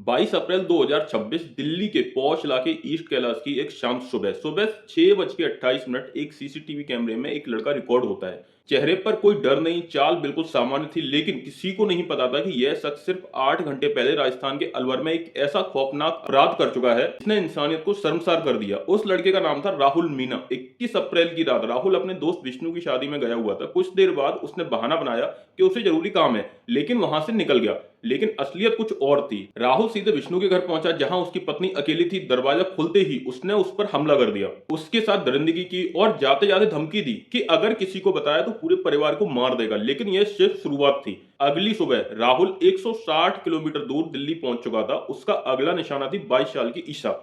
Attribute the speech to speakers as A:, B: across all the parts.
A: 22 अप्रैल 2026 दिल्ली के पौष इलाके ईस्ट कैलाश की एक शाम सुबह सुबह 6:28 एक सीसीटीवी कैमरे में एक लड़का रिकॉर्ड होता है। चेहरे पर कोई डर नहीं, चाल बिल्कुल सामान्य थी, लेकिन किसी को नहीं पता था कि यह शख्स सिर्फ 8 घंटे पहले राजस्थान के अलवर में एक ऐसा खौफनाक अपराध कर चुका है जिसने इंसानियत को शर्मसार कर दिया। उस लड़के का नाम था राहुल मीना। 21 अप्रैल की रात राहुल अपने दोस्त विष्णु की शादी में गया हुआ था। कुछ देर बाद उसने बहाना बनाया कि उसे जरूरी काम है, लेकिन वहां से निकल गया। लेकिन असलियत कुछ और थी। राहुल सीधे विष्णु के घर पहुंचा जहां उसकी पत्नी अकेली थी। दरवाजा खुलते ही उसने उस पर हमला कर दिया, उसके साथ दरिंदगी की और जाते जाते धमकी दी कि अगर किसी को बताया तो पूरे परिवार को मार देगा। लेकिन यह सिर्फ शुरुआत थी। अगली सुबह राहुल 160 किलोमीटर दूर दिल्ली पहुंच चुका था। उसका अगला निशाना थी 22 साल की ईशा,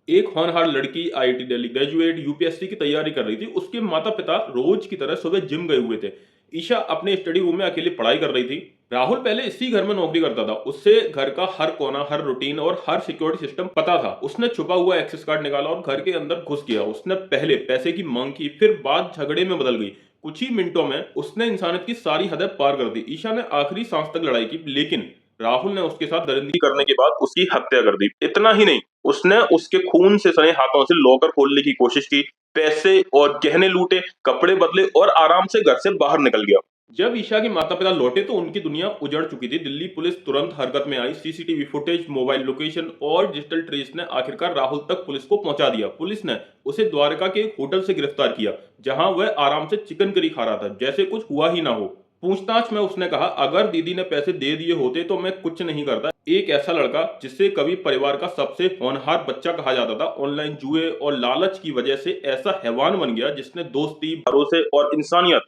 A: एक होनहार लड़की, आईआईटी दिल्ली ग्रेजुएट, यूपीएससी की तैयारी कर रही थी। उसके माता पिता रोज की तरह सुबह जिम गए हुए थे। ईशा अपने स्टडी रूम में अकेली पढ़ाई कर रही थी। राहुल पहले इसी घर में नौकरी करता था। उससे घर का हर कोना, हर रूटीन और हर सिक्योरिटी सिस्टम पता था। उसने छुपा हुआ एक्सेस कार्ड निकाला और घर के अंदर घुस गया। उसने पहले पैसे की मांग की, फिर बात झगड़े में बदल गई। कुछ ही मिनटों में उसने इंसानियत की सारी हदें पार कर दी। ईशा ने आखिरी सांस तक लड़ाई की, लेकिन राहुल ने उसके साथ दरिंदगी करने के बाद उसकी हत्या कर दी। इतना ही नहीं, उसने उसके खून से सने हाथों से लॉकर खोलने की कोशिश की, पैसे और गहने लूटे, कपड़े बदले और आराम से घर से बाहर निकल गया। जब ईशा के माता पिता लौटे तो उनकी दुनिया उजड़ चुकी थी। दिल्ली पुलिस तुरंत हरकत में आई। सीसीटीवी फुटेज, मोबाइल लोकेशन और डिजिटल ट्रेस ने आखिरकार राहुल तक पुलिस को पहुंचा दिया। पुलिस ने उसे द्वारका के एक होटल से गिरफ्तार किया जहां वह आराम से चिकन करी खा रहा था, जैसे कुछ हुआ ही ना हो। पूछताछ में उसने कहा, अगर दीदी ने पैसे दे दिए होते तो मैं कुछ नहीं करता। एक ऐसा लड़का जिसे कभी परिवार का सबसे होनहार बच्चा कहा जाता था, ऑनलाइन जुए और लालच की वजह से ऐसा हैवान बन गया जिसने दोस्ती, भरोसे और इंसानियत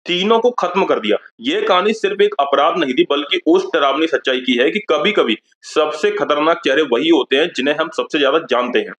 A: तीनों को खत्म कर दिया। ये कहानी सिर्फ एक अपराध नहीं थी, बल्कि उस डरावनी सच्चाई की है कि कभी कभी सबसे खतरनाक चेहरे वही होते हैं जिन्हें हम सबसे ज्यादा जानते हैं।